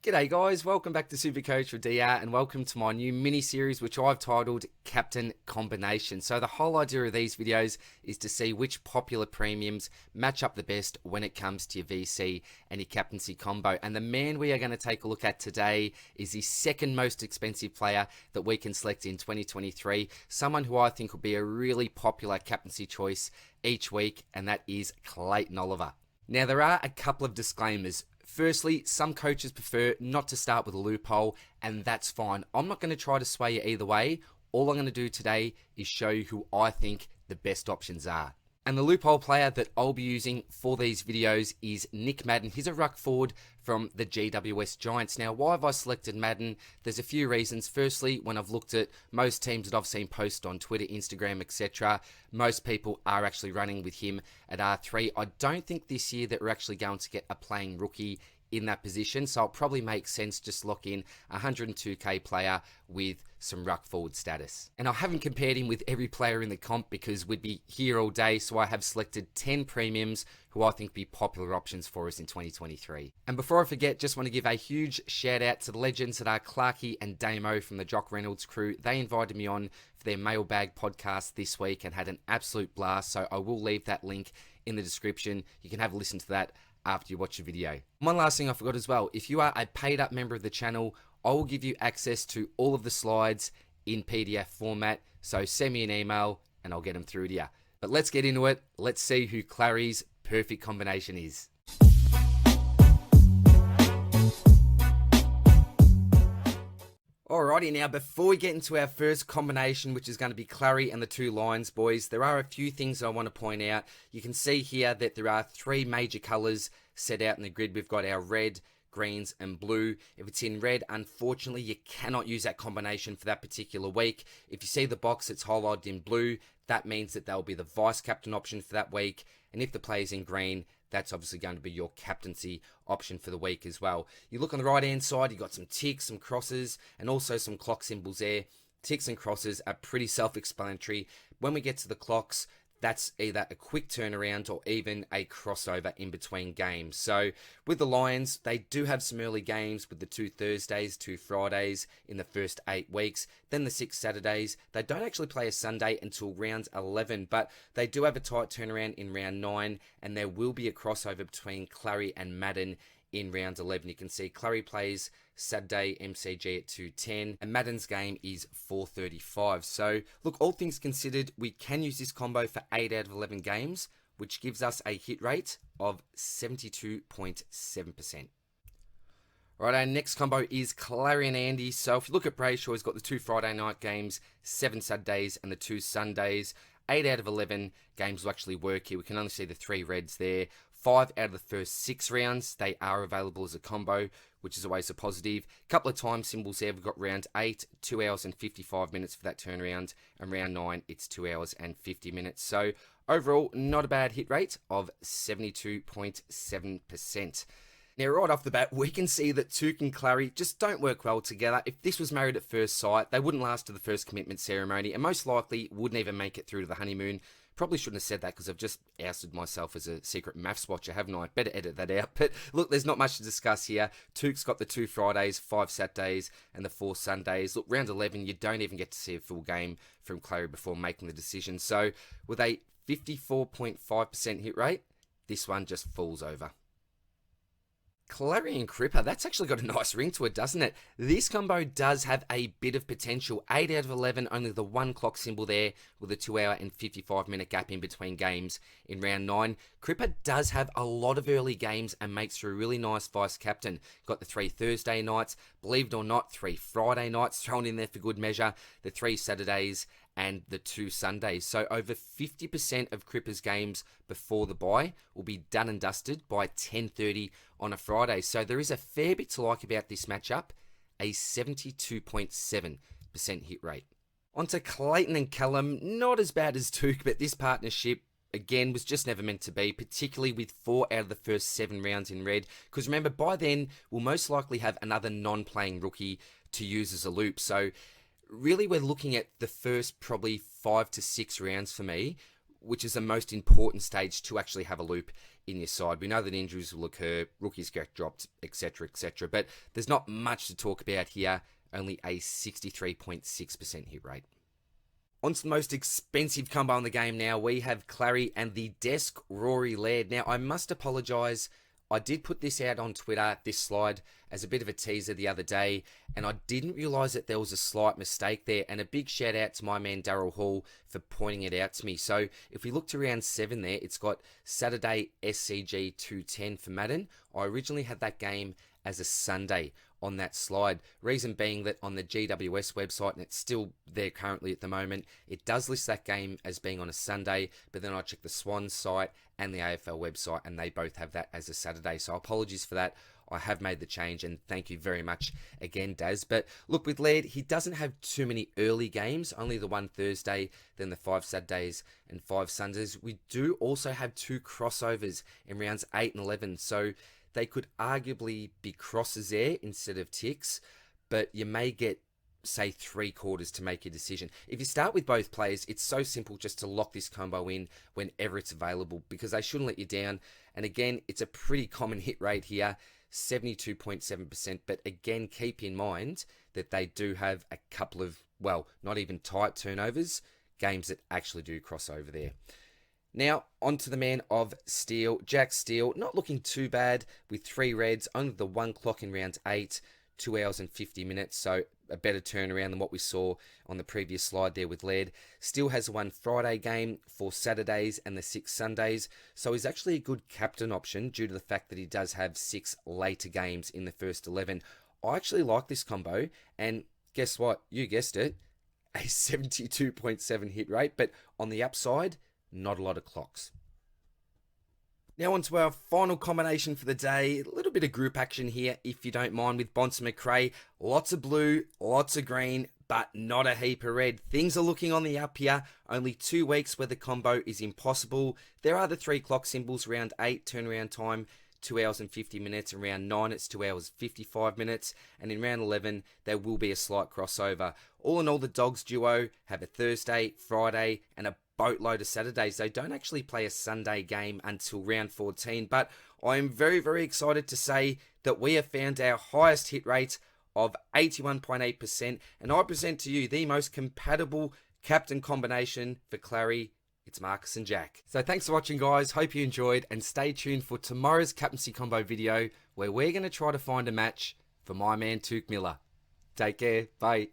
G'day guys, welcome back to SuperCoach with DR and welcome to my new mini-series which I've titled Captain Combination. So the whole idea of these videos is to see which popular premiums match up the best when it comes to your VC and your captaincy combo. And the man we are going to take a look at today is the second most expensive player that we can select in 2023. Someone who I think will be a really popular captaincy choice each week, and that is Clayton Oliver. Now there are a couple of disclaimers. Firstly, some coaches prefer not to start with a loophole, and that's fine. I'm not going to try to sway you either way. All I'm going to do today is show you who I think the best options are. And the loophole player that I'll be using for these videos is Nick Madden. He's a ruck forward from the GWS Giants. Now, why have I selected Madden? There's a few reasons. Firstly, when I've looked at most teams that I've seen post on Twitter, Instagram, etc., most people are actually running with him at R3. I don't think this year that we're actually going to get a playing rookie in that position, so it'll probably make sense just lock in a 102k player with some ruck forward status. And I haven't compared him with every player in the comp because we'd be here all day, so I have selected 10 premiums who I think be popular options for us in 2023. And before I forget, just want to give a huge shout out to the legends that are Clarkey and Damo from the Jock Reynolds crew. They invited me on for their mailbag podcast this week and had an absolute blast, so I will leave that link in the description. You can have a listen to that after you watch the video. One last thing I forgot as well, if you are a paid up member of the channel, I will give you access to all of the slides in PDF format, so send me an email and I'll get them through to you. But let's get into it. Let's see who Clary's perfect combination is. Alrighty, now before we get into our first combination, which is going to be Clary and the two Lions boys, there are a few things I want to point out. You can see here that there are three major colours set out in the grid. We've got our red, greens and blue. If it's in red, unfortunately, you cannot use that combination for that particular week. If you see the box that's highlighted in blue, that means that they'll be the vice captain option for that week. And if the player's in green, that's obviously going to be your captaincy option for the week as well. You look on the right hand side, you've got some ticks, some crosses, and also some clock symbols there. Ticks and crosses are pretty self-explanatory. When we get to the clocks, that's either a quick turnaround or even a crossover in between games. So with the Lions, they do have some early games with the 2 Thursdays, 2 Fridays in the first 8 weeks. Then the 6 Saturdays. They don't actually play a Sunday until round 11, but they do have a tight turnaround in round 9, and there will be a crossover between Clary and Madden in round 11. You can see Clary plays Saturday MCG at 2:10 and Madden's game is 4:35. So look, all things considered, we can use this combo for 8 out of 11 games, which gives us a hit rate of 72.7%. Right, our next combo is Clary and Andy. So if you look at Brayshaw, he's got the 2 Friday night games, 7 Saturdays and the 2 Sundays. 8 out of 11 games will actually work here. We can only see the 3 reds there. 5 out of the first 6 rounds, they are available as a combo, which is always a positive. A couple of time symbols there. We've got round 8, 2 hours and 55 minutes for that turnaround, and round 9, it's 2 hours and 50 minutes. So overall, not a bad hit rate of 72.7%. Now, right off the bat, we can see that Took and Clary just don't work well together. If this was married at first sight, they wouldn't last to the first commitment ceremony, and most likely wouldn't even make it through to the honeymoon. Probably shouldn't have said that because I've just ousted myself as a secret maths watcher, haven't I? Better edit that out. But look, there's not much to discuss here. Took's got the 2 Fridays, 5 Saturdays, and the 4 Sundays. Look, round 11, you don't even get to see a full game from Clary before making the decision. So with a 54.5% hit rate, this one just falls over. Clary and Cripper, that's actually got a nice ring to it, doesn't it? This combo does have a bit of potential. 8 out of 11, only the 1 clock symbol there with a 2 hour and 55 minute gap in between games in round 9. Cripper does have a lot of early games and makes for a really nice vice captain. Got the 3 Thursday nights, believe it or not, 3 Friday nights thrown in there for good measure, the 3 Saturdays and the 2 Sundays. So over 50% of Cripper's games before the bye will be done and dusted by 10:30 on a Friday. So there is a fair bit to like about this matchup, a 72.7% hit rate. On to Clayton and Callum, not as bad as Took, but this partnership again was just never meant to be, particularly with 4 out of the first 7 rounds in red. Because remember, by then we'll most likely have another non-playing rookie to use as a loop. So really, we're looking at the first probably 5 to 6 rounds for me, which is the most important stage to actually have a loop in your side. We know that injuries will occur, rookies get dropped, etc., etc. But there's not much to talk about here. Only a 63.6% hit rate. On to the most expensive combo in the game now. We have Clary and the Desk Rory Laird. Now, I must apologise. I did put this out on Twitter, this slide, as a bit of a teaser the other day, and I didn't realise that there was a slight mistake there, and a big shout out to my man Daryl Hall for pointing it out to me. So if we look to round 7 there, it's got Saturday SCG 210 for Madden. I originally had that game as a Sunday on that slide. Reason being that on the GWS website, and it's still there currently at the moment, it does list that game as being on a Sunday, but then I checked the Swans site and the AFL website, and they both have that as a Saturday. So apologies for that. I have made the change, and thank you very much again, Daz. But look, with Laird, he doesn't have too many early games, only the one Thursday, then the 5 Saturdays and 5 Sundays. We do also have 2 crossovers in rounds 8 and 11, so they could arguably be crosses there instead of ticks, but you may get, say, 3 quarters to make your decision. If you start with both players, it's so simple just to lock this combo in whenever it's available, because they shouldn't let you down. And again, it's a pretty common hit rate here, 72.7%. But again, keep in mind that they do have a couple of, well, not even tight turnovers, games that actually do cross over there. Now, on to the man of Steel, Jack Steele, not looking too bad with 3 reds, only the 1 clock in round 8, 2 hours and 50 minutes, so a better turnaround than what we saw on the previous slide there with Laird. Still has 1 Friday game, 4 Saturdays and the 6 Sundays, so he's actually a good captain option due to the fact that he does have 6 later games in the first 11. I actually like this combo, and guess what? You guessed it, a 72.7 hit rate, but on the upside, not a lot of clocks. Now on to our final combination for the day. A little bit of group action here, if you don't mind, with Bonson McRae. Lots of blue, lots of green, but not a heap of red. Things are looking on the up here. Only 2 weeks where the combo is impossible. There are the 3 clock symbols. Round 8, turnaround time, 2 hours and 50 minutes. And round 9, it's 2 hours 55 minutes. And in round 11, there will be a slight crossover. All in all, the Dogs duo have a Thursday, Friday, and a boatload of Saturdays. They don't actually play a Sunday game until round 14, but I am very, very excited to say that we have found our highest hit rate of 81.8%, and I present to you the most compatible captain combination for Clary. It's Marcus and Jack. So thanks for watching, guys. Hope you enjoyed, and stay tuned for tomorrow's captaincy combo video where we're going to try to find a match for my man Took Miller. Take care. Bye.